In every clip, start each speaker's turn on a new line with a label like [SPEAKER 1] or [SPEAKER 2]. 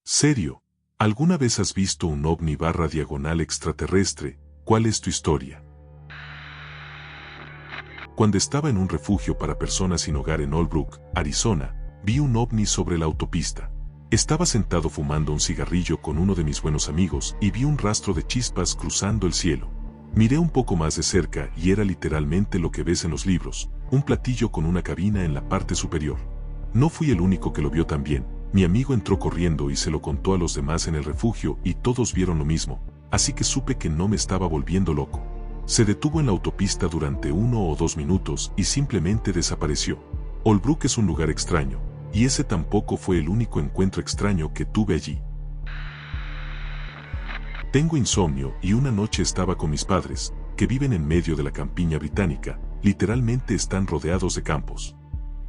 [SPEAKER 1] ¿Serio? ¿Alguna vez has visto un ovni / diagonal extraterrestre? ¿Cuál es tu historia? Cuando estaba en un refugio para personas sin hogar en Holbrook, Arizona, vi un ovni sobre la autopista. Estaba sentado fumando un cigarrillo con uno de mis buenos amigos y vi un rastro de chispas cruzando el cielo. Miré un poco más de cerca y era literalmente lo que ves en los libros, un platillo con una cabina en la parte superior. No fui el único que lo vio también. Mi amigo entró corriendo y se lo contó a los demás en el refugio y todos vieron lo mismo, así que supe que no me estaba volviendo loco. Se detuvo en la autopista durante 1 o 2 minutos y simplemente desapareció. Holbrook es un lugar extraño, y ese tampoco fue el único encuentro extraño que tuve allí. Tengo insomnio y una noche estaba con mis padres, que viven en medio de la campiña británica, literalmente están rodeados de campos.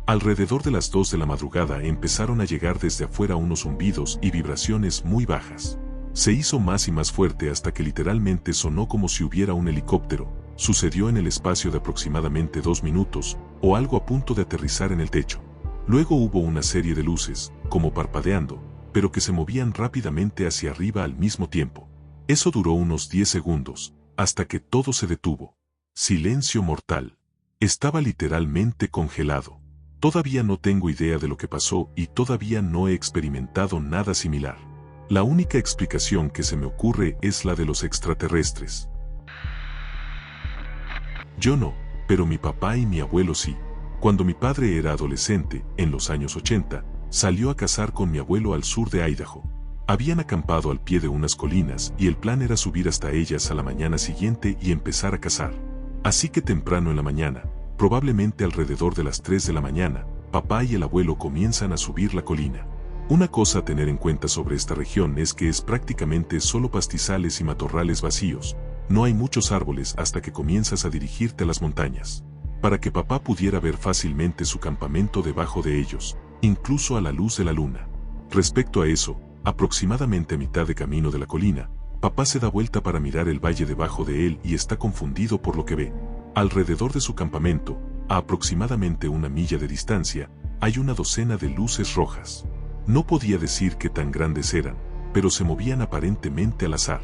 [SPEAKER 1] Alrededor de las 2 de la madrugada empezaron a llegar desde afuera unos zumbidos y vibraciones muy bajas. Se hizo más y más fuerte hasta que literalmente sonó como si hubiera un helicóptero. Sucedió en el espacio de aproximadamente 2 minutos, o algo a punto de aterrizar en el techo. Luego hubo una serie de luces, como parpadeando, pero que se movían rápidamente hacia arriba al mismo tiempo. Eso duró unos 10 segundos, hasta que todo se detuvo. Silencio mortal. Estaba literalmente congelado. Todavía no tengo idea de lo que pasó y todavía no he experimentado nada similar. La única explicación que se me ocurre es la de los extraterrestres. Yo no, pero mi papá y mi abuelo sí. Cuando mi padre era adolescente, en los años 80, salió a cazar con mi abuelo al sur de Idaho. Habían acampado al pie de unas colinas y el plan era subir hasta ellas a la mañana siguiente y empezar a cazar. Así que temprano en la mañana, probablemente alrededor de las 3 de la mañana, papá y el abuelo comienzan a subir la colina. Una cosa a tener en cuenta sobre esta región es que es prácticamente solo pastizales y matorrales vacíos. No hay muchos árboles hasta que comienzas a dirigirte a las montañas. Para que papá pudiera ver fácilmente su campamento debajo de ellos, incluso a la luz de la luna. Respecto a eso, aproximadamente a mitad de camino de la colina, papá se da vuelta para mirar el valle debajo de él y está confundido por lo que ve. Alrededor de su campamento, a aproximadamente 1 milla de distancia, hay una docena de luces rojas. No podía decir qué tan grandes eran, pero se movían aparentemente al azar.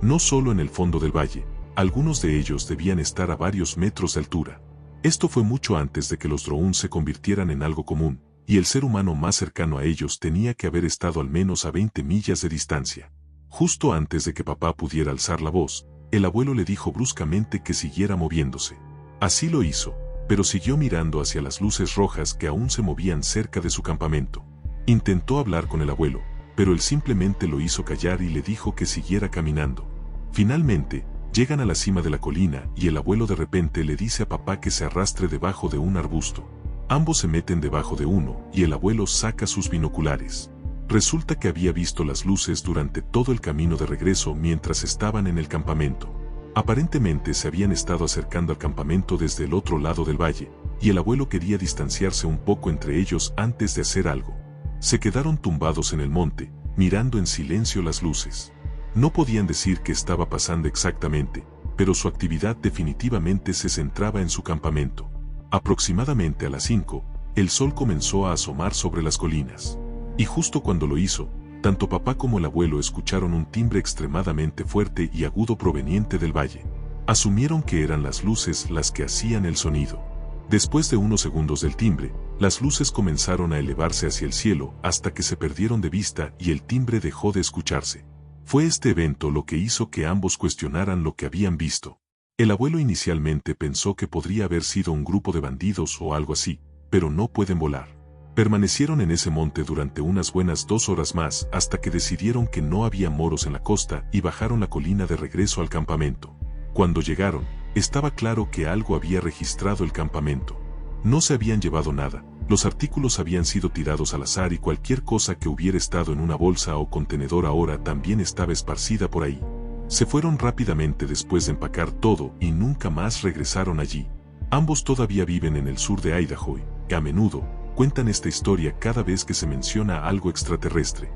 [SPEAKER 1] No solo en el fondo del valle, algunos de ellos debían estar a varios metros de altura. Esto fue mucho antes de que los drones se convirtieran en algo común, y el ser humano más cercano a ellos tenía que haber estado al menos a 20 millas de distancia. Justo antes de que papá pudiera alzar la voz, el abuelo le dijo bruscamente que siguiera moviéndose. Así lo hizo, pero siguió mirando hacia las luces rojas que aún se movían cerca de su campamento. Intentó hablar con el abuelo, pero él simplemente lo hizo callar y le dijo que siguiera caminando. Finalmente, llegan a la cima de la colina y el abuelo de repente le dice a papá que se arrastre debajo de un arbusto. Ambos se meten debajo de uno y el abuelo saca sus binoculares. Resulta que había visto las luces durante todo el camino de regreso mientras estaban en el campamento. Aparentemente se habían estado acercando al campamento desde el otro lado del valle, y el abuelo quería distanciarse un poco entre ellos antes de hacer algo. Se quedaron tumbados en el monte, mirando en silencio las luces. No podían decir qué estaba pasando exactamente, pero su actividad definitivamente se centraba en su campamento. Aproximadamente a las 5, el sol comenzó a asomar sobre las colinas. Y justo cuando lo hizo, tanto papá como el abuelo escucharon un timbre extremadamente fuerte y agudo proveniente del valle. Asumieron que eran las luces las que hacían el sonido. Después de unos segundos del timbre, las luces comenzaron a elevarse hacia el cielo hasta que se perdieron de vista y el timbre dejó de escucharse. Fue este evento lo que hizo que ambos cuestionaran lo que habían visto. El abuelo inicialmente pensó que podría haber sido un grupo de bandidos o algo así, pero no pueden volar. Permanecieron en ese monte durante unas buenas 2 horas más hasta que decidieron que no había moros en la costa y bajaron la colina de regreso al campamento. Cuando llegaron, estaba claro que algo había registrado el campamento. No se habían llevado nada, los artículos habían sido tirados al azar y cualquier cosa que hubiera estado en una bolsa o contenedor ahora también estaba esparcida por ahí. Se fueron rápidamente después de empacar todo y nunca más regresaron allí. Ambos todavía viven en el sur de Idaho y, a menudo, cuentan esta historia cada vez que se menciona algo extraterrestre.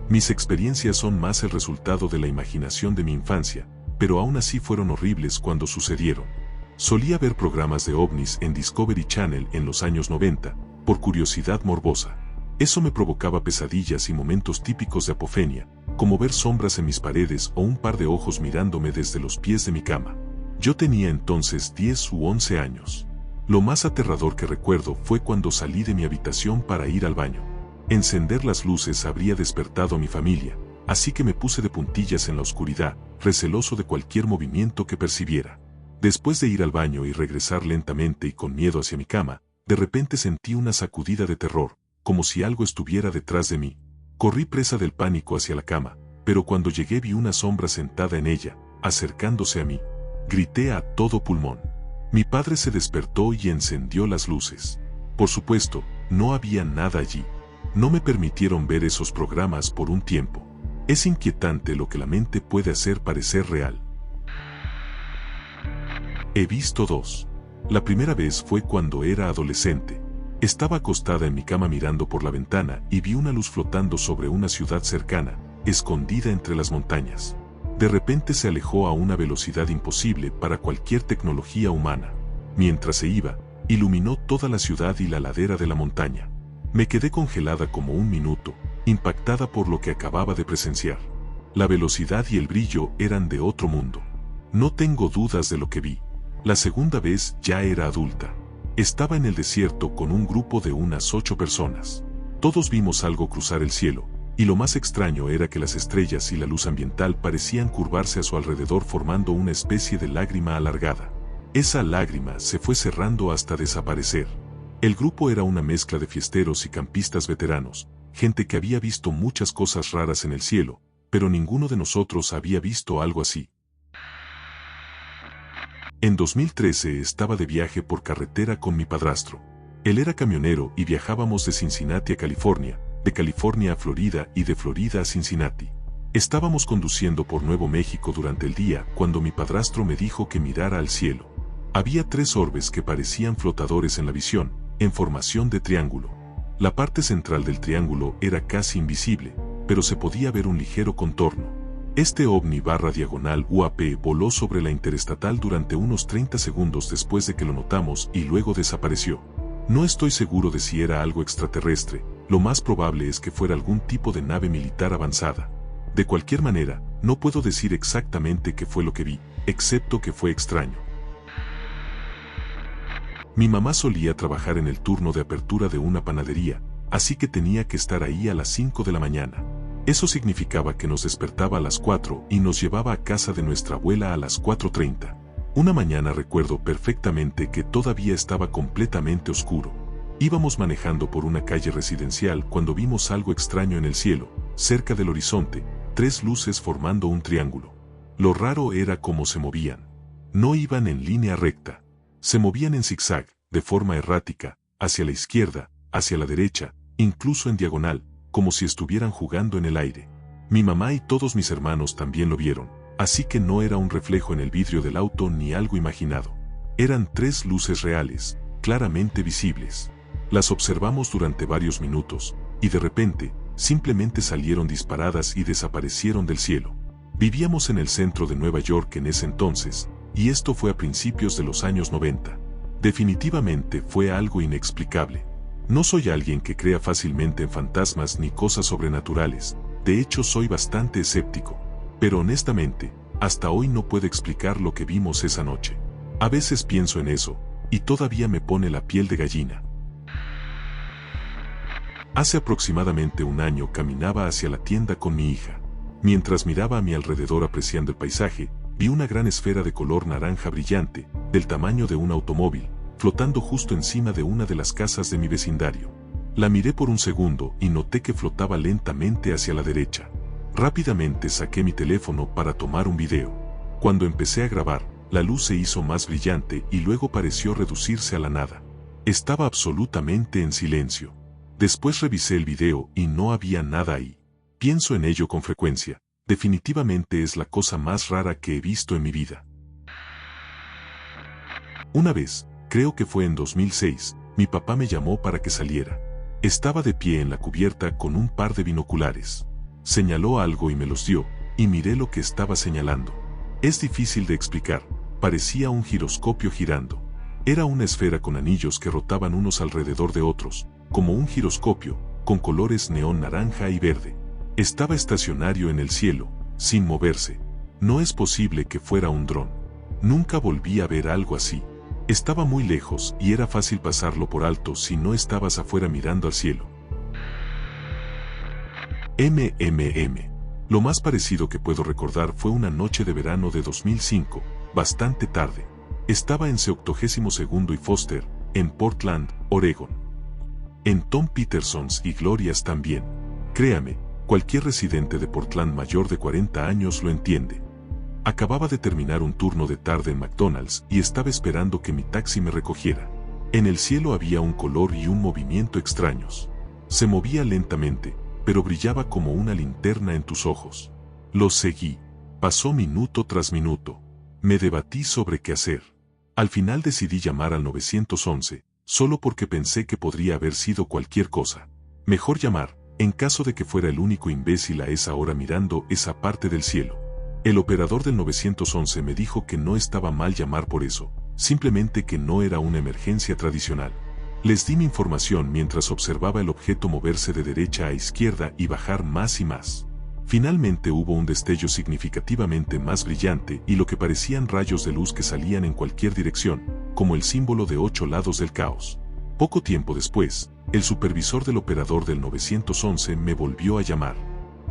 [SPEAKER 1] Mis experiencias son más el resultado de la imaginación de mi infancia, pero aún así fueron horribles cuando sucedieron. Solía ver programas de ovnis en Discovery Channel en los años 90, por curiosidad morbosa. Eso me provocaba pesadillas y momentos típicos de apofenia, como ver sombras en mis paredes o un par de ojos mirándome desde los pies de mi cama. Yo tenía entonces 10 u 11 años. Lo más aterrador que recuerdo fue cuando salí de mi habitación para ir al baño. Encender las luces habría despertado a mi familia, así que me puse de puntillas en la oscuridad, receloso de cualquier movimiento que percibiera. Después de ir al baño y regresar lentamente y con miedo hacia mi cama, de repente sentí una sacudida de terror, como si algo estuviera detrás de mí. Corrí presa del pánico hacia la cama, pero cuando llegué vi una sombra sentada en ella, acercándose a mí. Grité a todo pulmón. Mi padre se despertó y encendió las luces. Por supuesto, no había nada allí. No me permitieron ver esos programas por un tiempo. Es inquietante lo que la mente puede hacer parecer real. He visto dos. La primera vez fue cuando era adolescente. Estaba acostada en mi cama mirando por la ventana y vi una luz flotando sobre una ciudad cercana, escondida entre las montañas. De repente se alejó a una velocidad imposible para cualquier tecnología humana. Mientras se iba, iluminó toda la ciudad y la ladera de la montaña. Me quedé congelada como un minuto, impactada por lo que acababa de presenciar. La velocidad y el brillo eran de otro mundo. No tengo dudas de lo que vi. La segunda vez ya era adulta. Estaba en el desierto con un grupo de unas 8 personas. Todos vimos algo cruzar el cielo, y lo más extraño era que las estrellas y la luz ambiental parecían curvarse a su alrededor formando una especie de lágrima alargada. Esa lágrima se fue cerrando hasta desaparecer. El grupo era una mezcla de fiesteros y campistas veteranos, gente que había visto muchas cosas raras en el cielo, pero ninguno de nosotros había visto algo así. En 2013 estaba de viaje por carretera con mi padrastro. Él era camionero y viajábamos de Cincinnati a California, de California a Florida y de Florida a Cincinnati. Estábamos conduciendo por Nuevo México durante el día cuando mi padrastro me dijo que mirara al cielo. Había 3 orbes que parecían flotadores en la visión, en formación de triángulo. La parte central del triángulo era casi invisible, pero se podía ver un ligero contorno. Este ovni/diagonal UAP voló sobre la interestatal durante unos 30 segundos después de que lo notamos y luego desapareció. No estoy seguro de si era algo extraterrestre, lo más probable es que fuera algún tipo de nave militar avanzada. De cualquier manera, no puedo decir exactamente qué fue lo que vi, excepto que fue extraño. Mi mamá solía trabajar en el turno de apertura de una panadería, así que tenía que estar ahí a las 5 de la mañana. Eso significaba que nos despertaba a las 4 y nos llevaba a casa de nuestra abuela a las 4:30. Una mañana recuerdo perfectamente que todavía estaba completamente oscuro. Íbamos manejando por una calle residencial cuando vimos algo extraño en el cielo, cerca del horizonte, 3 luces formando un triángulo. Lo raro era cómo se movían. No iban en línea recta. Se movían en zigzag, de forma errática, hacia la izquierda, hacia la derecha, incluso en diagonal, como si estuvieran jugando en el aire. Mi mamá y todos mis hermanos también lo vieron, así que no era un reflejo en el vidrio del auto ni algo imaginado. Eran 3 luces reales, claramente visibles. Las observamos durante varios minutos, y de repente, simplemente salieron disparadas y desaparecieron del cielo. Vivíamos en el centro de Nueva York en ese entonces, y esto fue a principios de los años 90. Definitivamente fue algo inexplicable. No soy alguien que crea fácilmente en fantasmas ni cosas sobrenaturales, de hecho soy bastante escéptico, pero honestamente, hasta hoy no puedo explicar lo que vimos esa noche. A veces pienso en eso, y todavía me pone la piel de gallina. Hace aproximadamente un año caminaba hacia la tienda con mi hija. Mientras miraba a mi alrededor apreciando el paisaje, vi una gran esfera de color naranja brillante, del tamaño de un automóvil, flotando justo encima de una de las casas de mi vecindario. La miré por un segundo y noté que flotaba lentamente hacia la derecha. Rápidamente saqué mi teléfono para tomar un video. Cuando empecé a grabar, la luz se hizo más brillante y luego pareció reducirse a la nada. Estaba absolutamente en silencio. Después revisé el video y no había nada ahí. Pienso en ello con frecuencia. Definitivamente es la cosa más rara que he visto en mi vida. Una vez, creo que fue en 2006, mi papá me llamó para que saliera. Estaba de pie en la cubierta con un par de binoculares. Señaló algo y me los dio, y miré lo que estaba señalando. Es difícil de explicar, parecía un giroscopio girando. Era una esfera con anillos que rotaban unos alrededor de otros, como un giroscopio, con colores neón naranja y verde. Estaba estacionario en el cielo, sin moverse. No es posible que fuera un dron. Nunca volví a ver algo así. Estaba muy lejos y era fácil pasarlo por alto si no estabas afuera mirando al cielo. Lo más parecido que puedo recordar fue una noche de verano de 2005, bastante tarde. Estaba en 82º y Foster, en Portland, Oregon. En Tom Peterson's y Gloria's también. Créame, cualquier residente de Portland mayor de 40 años lo entiende. Acababa de terminar un turno de tarde en McDonald's y estaba esperando que mi taxi me recogiera. En el cielo había un color y un movimiento extraños. Se movía lentamente, pero brillaba como una linterna en tus ojos. Lo seguí. Pasó minuto tras minuto. Me debatí sobre qué hacer. Al final decidí llamar al 911, solo porque pensé que podría haber sido cualquier cosa. Mejor llamar, en caso de que fuera el único imbécil a esa hora mirando esa parte del cielo. El operador del 911 me dijo que no estaba mal llamar por eso, simplemente que no era una emergencia tradicional. Les di mi información mientras observaba el objeto moverse de derecha a izquierda y bajar más y más. Finalmente hubo un destello significativamente más brillante y lo que parecían rayos de luz que salían en cualquier dirección, como el símbolo de 8 lados del caos. Poco tiempo después, el supervisor del operador del 911 me volvió a llamar.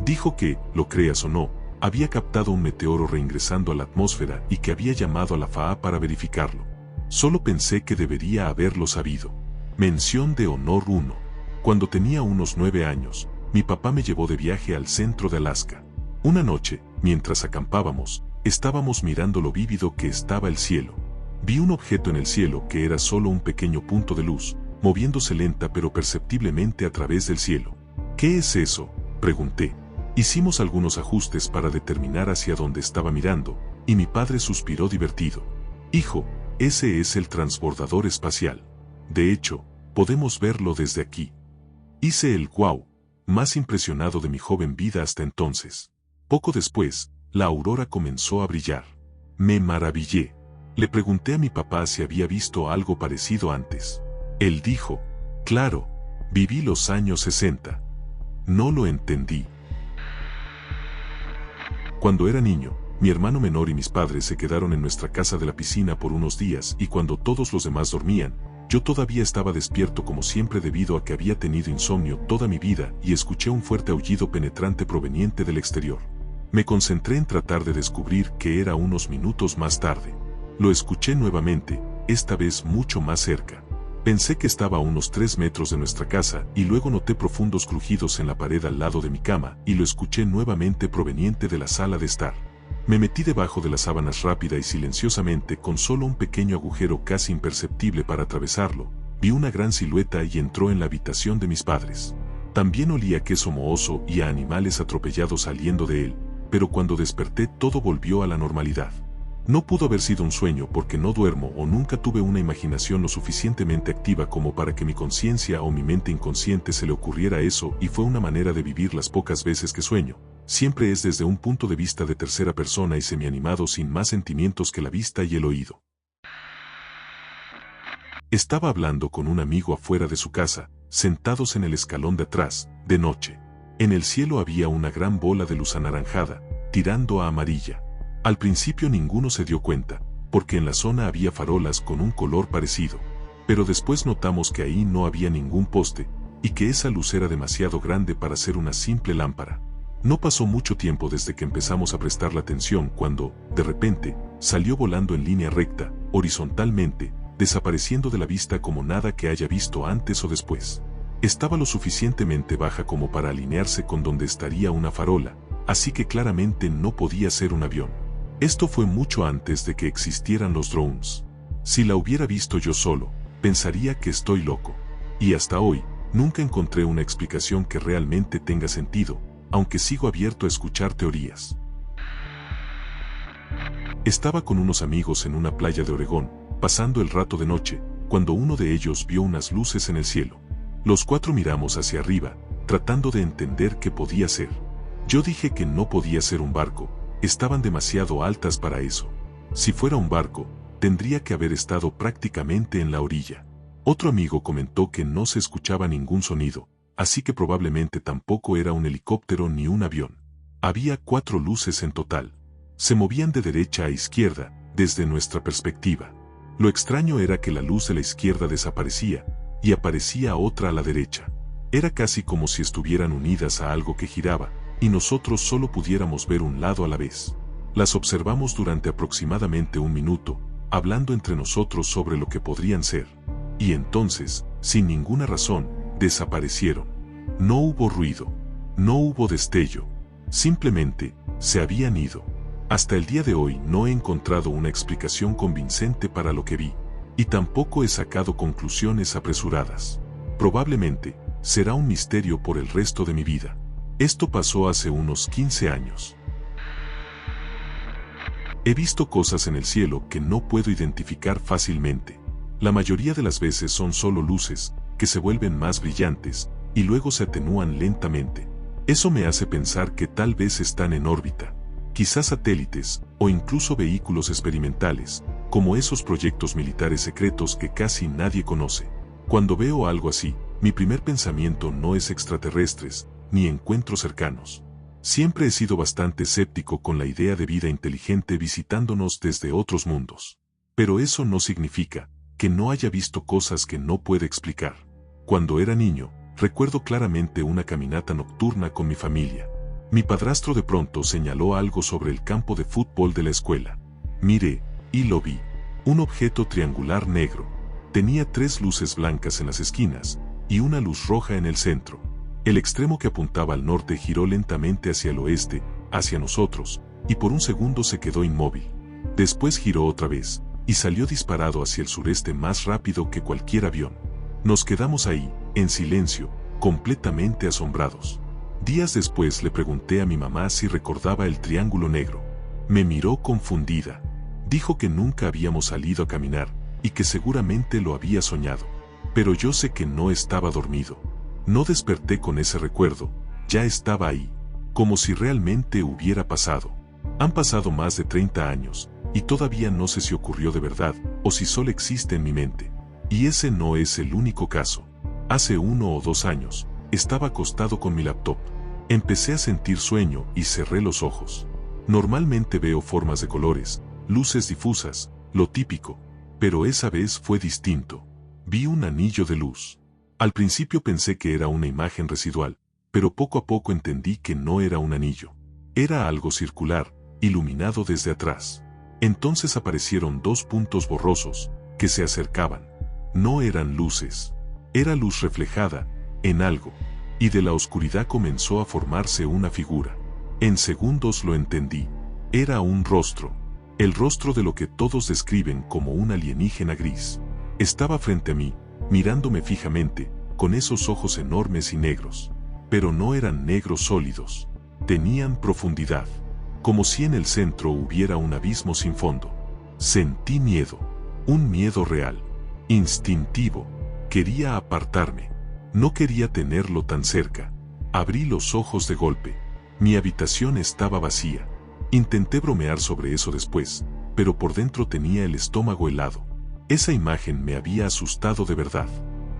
[SPEAKER 1] Dijo que, lo creas o no, había captado un meteoro reingresando a la atmósfera y que había llamado a la FAA para verificarlo. Solo pensé que debería haberlo sabido. Mención de honor 1. Cuando tenía unos 9 años, mi papá me llevó de viaje al centro de Alaska. Una noche, mientras acampábamos, estábamos mirando lo vívido que estaba el cielo. Vi un objeto en el cielo que era solo un pequeño punto de luz, moviéndose lenta pero perceptiblemente a través del cielo. ¿Qué es eso?, pregunté. Hicimos algunos ajustes para determinar hacia dónde estaba mirando, y mi padre suspiró divertido. Hijo, ese es el transbordador espacial. De hecho, podemos verlo desde aquí. Hice el guau, más impresionado de mi joven vida hasta entonces. Poco después, la aurora comenzó a brillar. Me maravillé. Le pregunté a mi papá si había visto algo parecido antes. Él dijo, claro, viví los años 60. No lo entendí. Cuando era niño, mi hermano menor y mis padres se quedaron en nuestra casa de la piscina por unos días y cuando todos los demás dormían, yo todavía estaba despierto como siempre debido a que había tenido insomnio toda mi vida y escuché un fuerte aullido penetrante proveniente del exterior. Me concentré en tratar de descubrir qué era unos minutos más tarde. Lo escuché nuevamente, esta vez mucho más cerca. Pensé que estaba a unos 3 metros de nuestra casa y luego noté profundos crujidos en la pared al lado de mi cama y lo escuché nuevamente proveniente de la sala de estar. Me metí debajo de las sábanas rápida y silenciosamente con solo un pequeño agujero casi imperceptible para atravesarlo. Vi una gran silueta y entró en la habitación de mis padres. También olía a queso mohoso y a animales atropellados saliendo de él, pero cuando desperté todo volvió a la normalidad. No pudo haber sido un sueño porque no duermo o nunca tuve una imaginación lo suficientemente activa como para que mi conciencia o mi mente inconsciente se le ocurriera eso y fue una manera de vivir las pocas veces que sueño. Siempre es desde un punto de vista de tercera persona y semianimado sin más sentimientos que la vista y el oído. Estaba hablando con un amigo afuera de su casa, sentados en el escalón de atrás, de noche. En el cielo había una gran bola de luz anaranjada, tirando a amarilla. Al principio ninguno se dio cuenta, porque en la zona había farolas con un color parecido. Pero después notamos que ahí no había ningún poste, y que esa luz era demasiado grande para ser una simple lámpara. No pasó mucho tiempo desde que empezamos a prestarle atención cuando, de repente, salió volando en línea recta, horizontalmente, desapareciendo de la vista como nada que haya visto antes o después. Estaba lo suficientemente baja como para alinearse con donde estaría una farola, así que claramente no podía ser un avión. Esto fue mucho antes de que existieran los drones. Si la hubiera visto yo solo, pensaría que estoy loco. Y hasta hoy, nunca encontré una explicación que realmente tenga sentido, aunque sigo abierto a escuchar teorías. Estaba con unos amigos en una playa de Oregón, pasando el rato de noche, cuando uno de ellos vio unas luces en el cielo. Los 4 miramos hacia arriba, tratando de entender qué podía ser. Yo dije que no podía ser un barco, estaban demasiado altas para eso. Si fuera un barco, tendría que haber estado prácticamente en la orilla. Otro amigo comentó que no se escuchaba ningún sonido, así que probablemente tampoco era un helicóptero ni un avión. Había 4 luces en total. Se movían de derecha a izquierda, desde nuestra perspectiva. Lo extraño era que la luz de la izquierda desaparecía, y aparecía otra a la derecha. Era casi como si estuvieran unidas a algo que giraba, y nosotros solo pudiéramos ver un lado a la vez. Las observamos durante aproximadamente 1 minuto, hablando entre nosotros sobre lo que podrían ser. Y entonces, sin ninguna razón, desaparecieron. No hubo ruido. No hubo destello. Simplemente, se habían ido. Hasta el día de hoy no he encontrado una explicación convincente para lo que vi, y tampoco he sacado conclusiones apresuradas. Probablemente, será un misterio por el resto de mi vida. Esto pasó hace unos 15 años. He visto cosas en el cielo que no puedo identificar fácilmente. La mayoría de las veces son solo luces, que se vuelven más brillantes, y luego se atenúan lentamente. Eso me hace pensar que tal vez están en órbita. Quizás satélites, o incluso vehículos experimentales, como esos proyectos militares secretos que casi nadie conoce. Cuando veo algo así, mi primer pensamiento no es extraterrestres, ni encuentros cercanos. Siempre he sido bastante escéptico con la idea de vida inteligente visitándonos desde otros mundos. Pero eso no significa que no haya visto cosas que no puede explicar. Cuando era niño, recuerdo claramente una caminata nocturna con mi familia. Mi padrastro de pronto señaló algo sobre el campo de fútbol de la escuela. Miré, y lo vi. Un objeto triangular negro. Tenía 3 luces blancas en las esquinas, y una luz roja en el centro. El extremo que apuntaba al norte giró lentamente hacia el oeste, hacia nosotros, y por un segundo se quedó inmóvil. Después giró otra vez, y salió disparado hacia el sureste más rápido que cualquier avión. Nos quedamos ahí, en silencio, completamente asombrados. Días después le pregunté a mi mamá si recordaba el triángulo negro. Me miró confundida. Dijo que nunca habíamos salido a caminar, y que seguramente lo había soñado. Pero yo sé que no estaba dormido. No desperté con ese recuerdo, ya estaba ahí, como si realmente hubiera pasado. Han pasado más de 30 años, y todavía no sé si ocurrió de verdad, o si solo existe en mi mente. Y ese no es el único caso. Hace 1 o 2 años, estaba acostado con mi laptop. Empecé a sentir sueño y cerré los ojos. Normalmente veo formas de colores, luces difusas, lo típico, pero esa vez fue distinto. Vi un anillo de luz. Al principio pensé que era una imagen residual, pero poco a poco entendí que no era un anillo. Era algo circular, iluminado desde atrás. Entonces aparecieron 2 puntos borrosos, que se acercaban. No eran luces. Era luz reflejada, en algo, y de la oscuridad comenzó a formarse una figura. En segundos lo entendí. Era un rostro. El rostro de lo que todos describen como un alienígena gris. Estaba frente a mí, mirándome fijamente, con esos ojos enormes y negros. Pero no eran negros sólidos. Tenían profundidad. Como si en el centro hubiera un abismo sin fondo. Sentí miedo. Un miedo real. Instintivo. Quería apartarme. No quería tenerlo tan cerca. Abrí los ojos de golpe. Mi habitación estaba vacía. Intenté bromear sobre eso después, pero por dentro tenía el estómago helado. Esa imagen me había asustado de verdad.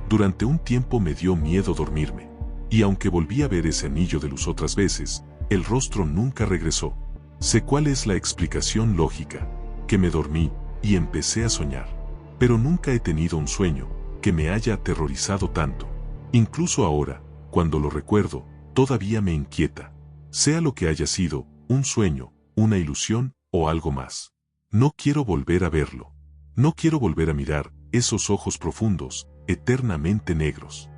[SPEAKER 1] Durante un tiempo me dio miedo dormirme. Y aunque volví a ver ese anillo de luz otras veces, el rostro nunca regresó. Sé cuál es la explicación lógica. Que me dormí, y empecé a soñar. Pero nunca he tenido un sueño que me haya aterrorizado tanto. Incluso ahora, cuando lo recuerdo, todavía me inquieta. Sea lo que haya sido, un sueño, una ilusión, o algo más. No quiero volver a verlo. No quiero volver a mirar esos ojos profundos, eternamente negros.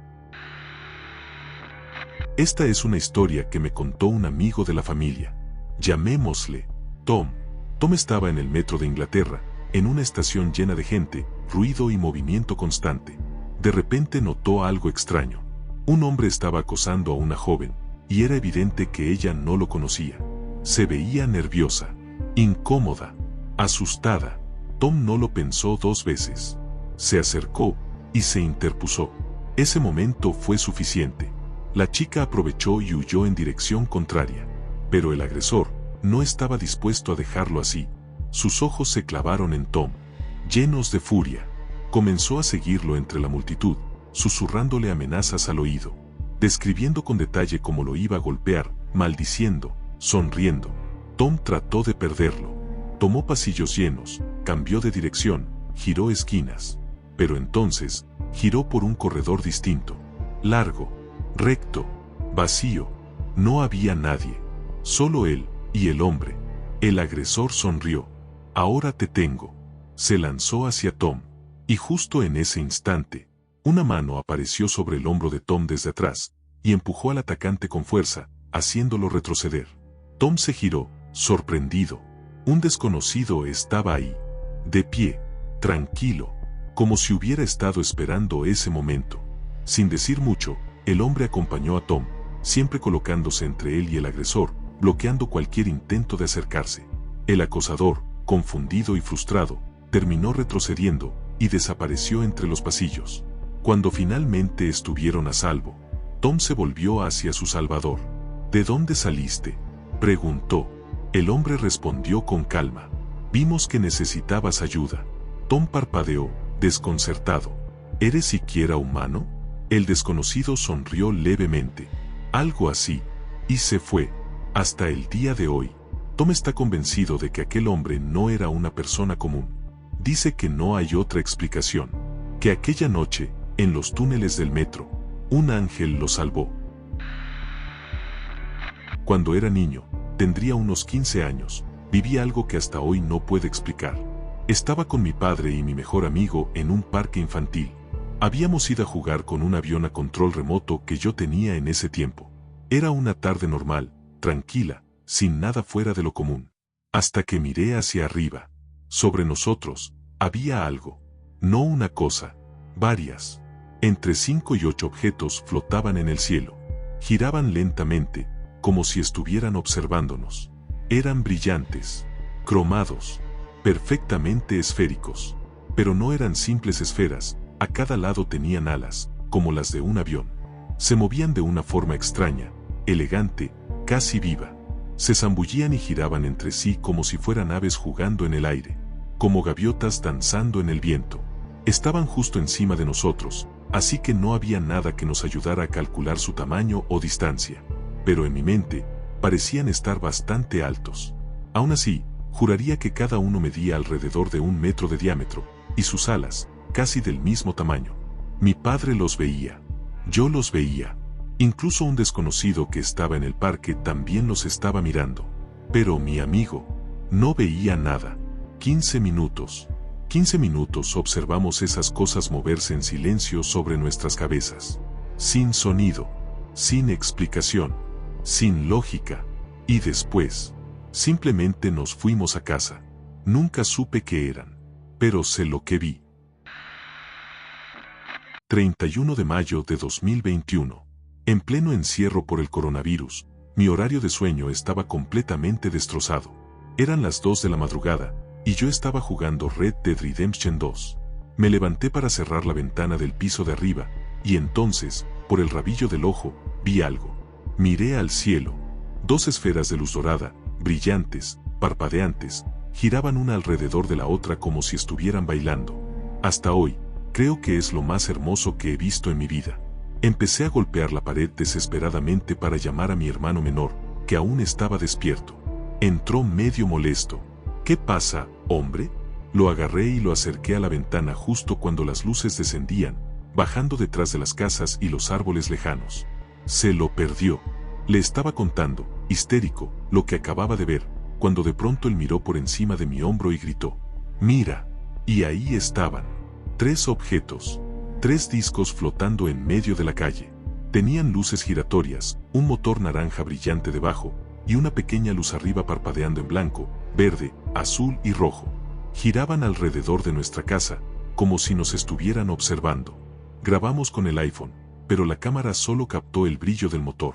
[SPEAKER 1] Esta es una historia que me contó un amigo de la familia. Llamémosle Tom. Tom estaba en el metro de Inglaterra, en una estación llena de gente, ruido y movimiento constante. De repente notó algo extraño. Un hombre estaba acosando a una joven, y era evidente que ella no lo conocía. Se veía nerviosa, incómoda, asustada. Tom no lo pensó 2 veces. Se acercó y se interpuso. Ese momento fue suficiente. La chica aprovechó y huyó en dirección contraria. Pero el agresor no estaba dispuesto a dejarlo así. Sus ojos se clavaron en Tom, llenos de furia. Comenzó a seguirlo entre la multitud, susurrándole amenazas al oído. describiendo con detalle cómo lo iba a golpear, maldiciendo, sonriendo. Tom trató de perderlo. Tomó pasillos llenos, cambió de dirección, giró esquinas. Pero entonces, giró por un corredor distinto. Largo, recto, vacío. No había nadie. Solo él y el hombre. El agresor sonrió. Ahora te tengo. Se lanzó hacia Tom. Y justo en ese instante, una mano apareció sobre el hombro de Tom desde atrás, y empujó al atacante con fuerza, haciéndolo retroceder. Tom se giró, sorprendido. Un desconocido estaba ahí, de pie, tranquilo, como si hubiera estado esperando ese momento. Sin decir mucho, el hombre acompañó a Tom, siempre colocándose entre él y el agresor, bloqueando cualquier intento de acercarse. El acosador, confundido y frustrado, terminó retrocediendo y desapareció entre los pasillos. Cuando finalmente estuvieron a salvo, Tom se volvió hacia su salvador. ¿De dónde saliste?, preguntó. El hombre respondió con calma. Vimos que necesitabas ayuda. Tom parpadeó, desconcertado. ¿Eres siquiera humano? El desconocido sonrió levemente. Algo así. Y se fue. Hasta el día de hoy, Tom está convencido de que aquel hombre no era una persona común. Dice que no hay otra explicación. Que aquella noche, en los túneles del metro, un ángel lo salvó. Cuando era niño, tendría unos 15 años, viví algo que hasta hoy no puedo explicar. Estaba con mi padre y mi mejor amigo en un parque infantil. Habíamos ido a jugar con un avión a control remoto que yo tenía en ese tiempo. Era una tarde normal, tranquila, sin nada fuera de lo común. Hasta que miré hacia arriba. Sobre nosotros, había algo. No una cosa, varias. Entre 5 y 8 objetos flotaban en el cielo. Giraban lentamente, como si estuvieran observándonos. Eran brillantes, cromados, perfectamente esféricos. Pero no eran simples esferas, a cada lado tenían alas, como las de un avión. Se movían de una forma extraña, elegante, casi viva. Se zambullían y giraban entre sí como si fueran aves jugando en el aire, como gaviotas danzando en el viento. Estaban justo encima de nosotros, así que no había nada que nos ayudara a calcular su tamaño o distancia. Pero en mi mente, parecían estar bastante altos. Aún así, juraría que cada uno medía alrededor de 1 metro de diámetro, y sus alas, casi del mismo tamaño. Mi padre los veía. Yo los veía. Incluso un desconocido que estaba en el parque también los estaba mirando. Pero mi amigo no veía nada. 15 minutos. 15 minutos observamos esas cosas moverse en silencio sobre nuestras cabezas. Sin sonido. Sin explicación. Sin lógica. Y después, simplemente nos fuimos a casa. Nunca supe qué eran. Pero sé lo que vi. 31 de mayo de 2021. En pleno encierro por el coronavirus, mi horario de sueño estaba completamente destrozado. Eran las 2 de la madrugada, y yo estaba jugando Red Dead Redemption 2. Me levanté para cerrar la ventana del piso de arriba, y entonces, por el rabillo del ojo, vi algo. Miré al cielo. 2 esferas de luz dorada, brillantes, parpadeantes, giraban una alrededor de la otra como si estuvieran bailando. Hasta hoy, creo que es lo más hermoso que he visto en mi vida. Empecé a golpear la pared desesperadamente para llamar a mi hermano menor, que aún estaba despierto. Entró medio molesto. ¿Qué pasa, hombre? Lo agarré y lo acerqué a la ventana justo cuando las luces descendían, bajando detrás de las casas y los árboles lejanos. Se lo perdió. Le estaba contando, histérico, lo que acababa de ver, cuando de pronto él miró por encima de mi hombro y gritó: «¡Mira!». Y ahí estaban. 3 objetos. 3 discos flotando en medio de la calle. Tenían luces giratorias, un motor naranja brillante debajo, y una pequeña luz arriba parpadeando en blanco, verde, azul y rojo. Giraban alrededor de nuestra casa, como si nos estuvieran observando. Grabamos con el iPhone, pero la cámara solo captó el brillo del motor.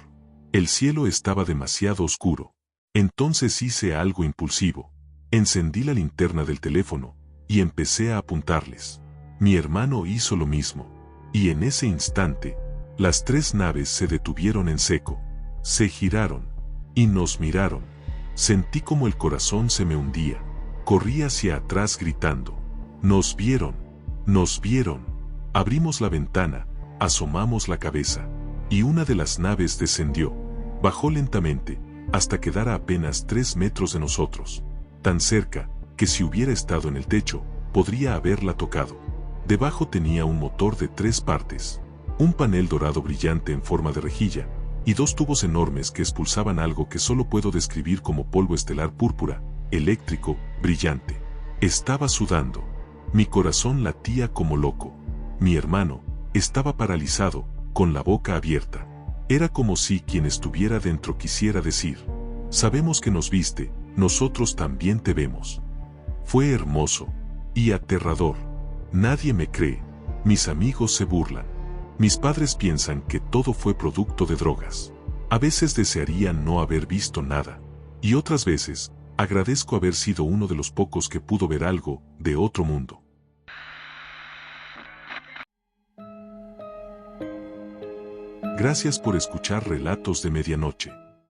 [SPEAKER 1] El cielo estaba demasiado oscuro. Entonces hice algo impulsivo. Encendí la linterna del teléfono, y empecé a apuntarles. Mi hermano hizo lo mismo. Y en ese instante, las 3 naves se detuvieron en seco. Se giraron. Y nos miraron. Sentí como el corazón se me hundía. Corrí hacia atrás gritando: «¡Nos vieron! ¡Nos vieron!». Abrimos la ventana, asomamos la cabeza. y una de las naves descendió. Bajó lentamente, hasta quedar a apenas 3 metros de nosotros. Tan cerca, que si hubiera estado en el techo, podría haberla tocado. Debajo tenía un motor de 3 partes, un panel dorado brillante en forma de rejilla, y 2 tubos enormes que expulsaban algo que solo puedo describir como polvo estelar púrpura, eléctrico, brillante. Estaba sudando. Mi corazón latía como loco. Mi hermano estaba paralizado, con la boca abierta. Era como si quien estuviera dentro quisiera decir: sabemos que nos viste, nosotros también te vemos. Fue hermoso y aterrador. Nadie me cree. Mis amigos se burlan. Mis padres piensan que todo fue producto de drogas. A veces desearían no haber visto nada. Y otras veces, agradezco haber sido uno de los pocos que pudo ver algo de otro mundo. Gracias por escuchar Relatos de Medianoche.